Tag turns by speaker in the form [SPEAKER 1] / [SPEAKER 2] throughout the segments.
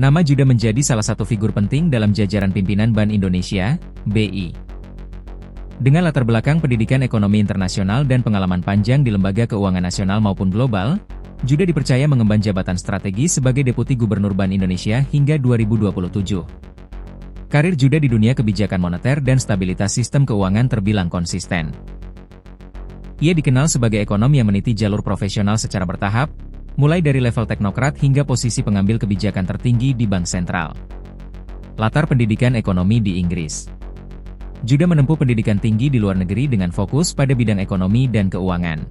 [SPEAKER 1] Nama Juda menjadi salah satu figur penting dalam jajaran pimpinan Bank Indonesia, BI. Dengan latar belakang pendidikan ekonomi internasional dan pengalaman panjang di lembaga keuangan nasional maupun global, Juda dipercaya mengemban jabatan strategis sebagai Deputi Gubernur Bank Indonesia hingga 2027. Karir Juda di dunia kebijakan moneter dan stabilitas sistem keuangan terbilang konsisten. Ia dikenal sebagai ekonom yang meniti jalur profesional secara bertahap, mulai dari level teknokrat hingga posisi pengambil kebijakan tertinggi di Bank Sentral. Latar pendidikan ekonomi di Inggris. Juda menempuh pendidikan tinggi di luar negeri dengan fokus pada bidang ekonomi dan keuangan.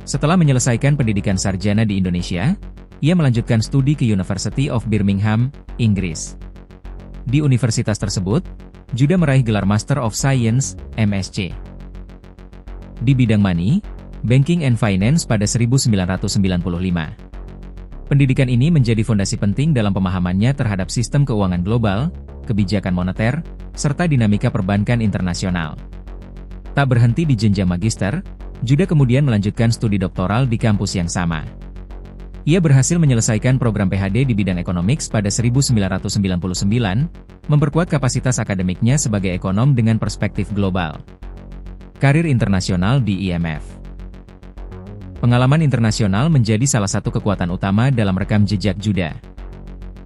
[SPEAKER 1] Setelah menyelesaikan pendidikan sarjana di Indonesia, ia melanjutkan studi ke University of Birmingham, Inggris. Di universitas tersebut, Juda meraih gelar Master of Science, MSc. Di bidang money, banking and finance pada 1995. Pendidikan ini menjadi fondasi penting dalam pemahamannya terhadap sistem keuangan global, kebijakan moneter, serta dinamika perbankan internasional. Tak berhenti di jenjang magister, Juda kemudian melanjutkan studi doktoral di kampus yang sama. Ia berhasil menyelesaikan program PhD di bidang economics pada 1999, memperkuat kapasitas akademiknya sebagai ekonom dengan perspektif global. Karir internasional di IMF. Pengalaman internasional menjadi salah satu kekuatan utama dalam rekam jejak Juda.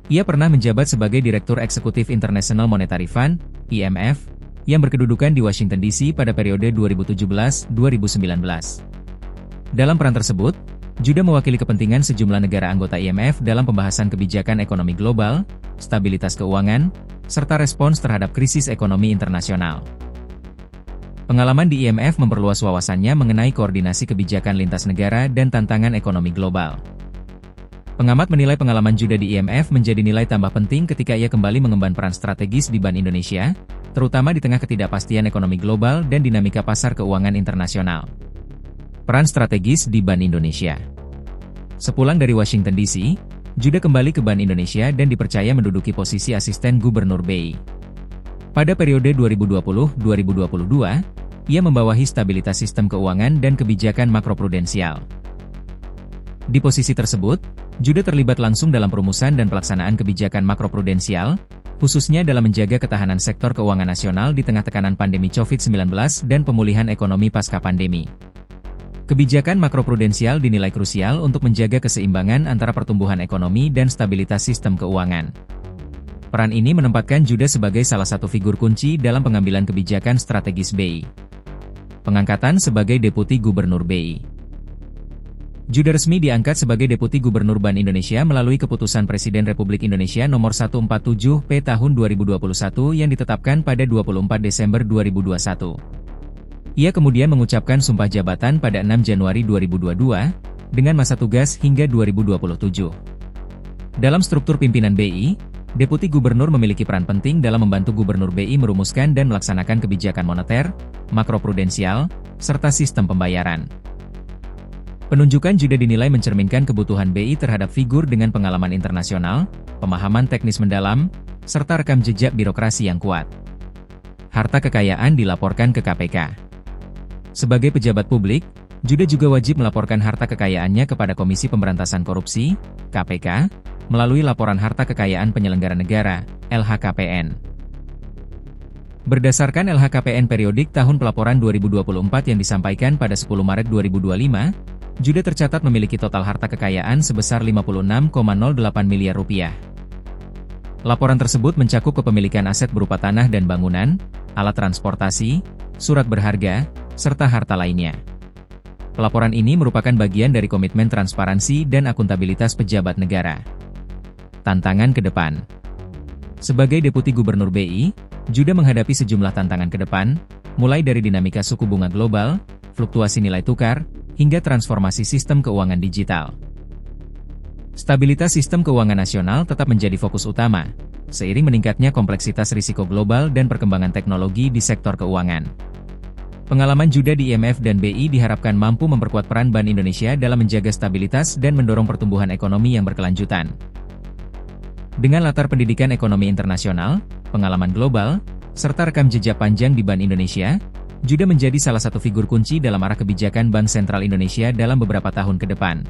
[SPEAKER 1] Ia pernah menjabat sebagai Direktur Eksekutif International Monetary Fund, IMF, yang berkedudukan di Washington DC pada periode 2017-2019. Dalam peran tersebut, Juda mewakili kepentingan sejumlah negara anggota IMF dalam pembahasan kebijakan ekonomi global, stabilitas keuangan, serta respons terhadap krisis ekonomi internasional. Pengalaman di IMF memperluas wawasannya mengenai koordinasi kebijakan lintas negara dan tantangan ekonomi global. Pengamat menilai pengalaman Juda di IMF menjadi nilai tambah penting ketika ia kembali mengemban peran strategis di Bank Indonesia, terutama di tengah ketidakpastian ekonomi global dan dinamika pasar keuangan internasional. Peran strategis di Bank Indonesia. Sepulang dari Washington DC, Juda kembali ke Bank Indonesia dan dipercaya menduduki posisi asisten gubernur BI. Pada periode 2020-2022, ia membawahi stabilitas sistem keuangan dan kebijakan makroprudensial. Di posisi tersebut, Juda terlibat langsung dalam perumusan dan pelaksanaan kebijakan makroprudensial, khususnya dalam menjaga ketahanan sektor keuangan nasional di tengah tekanan pandemi COVID-19 dan pemulihan ekonomi pasca pandemi. Kebijakan makroprudensial dinilai krusial untuk menjaga keseimbangan antara pertumbuhan ekonomi dan stabilitas sistem keuangan. Peran ini menempatkan Juda sebagai salah satu figur kunci dalam pengambilan kebijakan strategis BI. Pengangkatan sebagai Deputi Gubernur BI. Juda resmi diangkat sebagai Deputi Gubernur Bank Indonesia melalui Keputusan Presiden Republik Indonesia Nomor 147/P Tahun 2021 yang ditetapkan pada 24 Desember 2021. Ia kemudian mengucapkan sumpah jabatan pada 6 Januari 2022, dengan masa tugas hingga 2027. Dalam struktur pimpinan BI, Deputi Gubernur memiliki peran penting dalam membantu Gubernur BI merumuskan dan melaksanakan kebijakan moneter, makroprudensial, serta sistem pembayaran. Penunjukan Juda dinilai mencerminkan kebutuhan BI terhadap figur dengan pengalaman internasional, pemahaman teknis mendalam, serta rekam jejak birokrasi yang kuat. Harta kekayaan dilaporkan ke KPK. Sebagai pejabat publik, Juda juga wajib melaporkan harta kekayaannya kepada Komisi Pemberantasan Korupsi, KPK, melalui Laporan Harta Kekayaan Penyelenggara Negara, LHKPN. Berdasarkan LHKPN periodik tahun pelaporan 2024 yang disampaikan pada 10 Maret 2025, Juda tercatat memiliki total harta kekayaan sebesar 56,08 miliar rupiah. Laporan tersebut mencakup kepemilikan aset berupa tanah dan bangunan, alat transportasi, surat berharga, serta harta lainnya. Pelaporan ini merupakan bagian dari komitmen transparansi dan akuntabilitas pejabat negara. Tantangan ke depan. Sebagai Deputi Gubernur BI, Juda menghadapi sejumlah tantangan ke depan, mulai dari dinamika suku bunga global, fluktuasi nilai tukar, hingga transformasi sistem keuangan digital. Stabilitas sistem keuangan nasional tetap menjadi fokus utama, seiring meningkatnya kompleksitas risiko global dan perkembangan teknologi di sektor keuangan. Pengalaman Juda di IMF dan BI diharapkan mampu memperkuat peran Bank Indonesia dalam menjaga stabilitas dan mendorong pertumbuhan ekonomi yang berkelanjutan. Dengan latar pendidikan ekonomi internasional, pengalaman global, serta rekam jejak panjang di Bank Indonesia, Juda menjadi salah satu figur kunci dalam arah kebijakan Bank Sentral Indonesia dalam beberapa tahun ke depan.